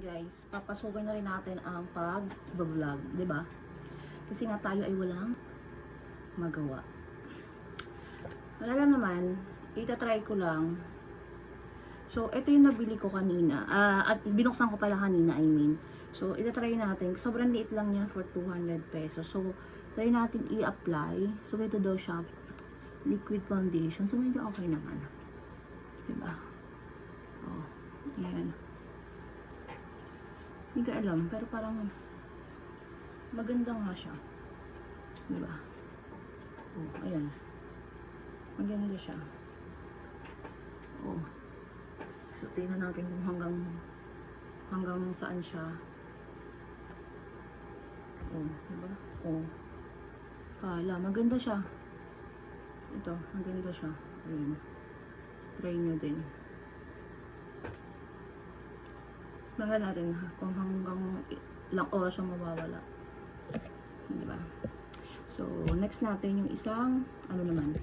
Guys, papasukin na rin natin ang pag-vlog, 'di ba? Kasi nga tayo ay walang magawa. Wala lang naman, itatry ko lang. So, ito yung nabili ko kanina. At binuksan ko pala kanina, I mean. So, itatry natin. Sobrang liit lang yan for 200 pesos. So, try natin i-apply. So, ito daw siya. Liquid foundation. So, medyo okay naman. Diba? Oh, ayan. Hindi ko alam, pero parang maganda nga siya. Diba? Oh, ayan. Maganda siya. Oh. So, tingnan natin kung hanggang saan siya. Oh, diba? Oh. Hala, maganda siya. Ito, maganda siya. Ayan. Try nyo din. Tingnan natin kung hanggang ilang oras siya mawawala. Diba? So, next natin yung isang, ano naman,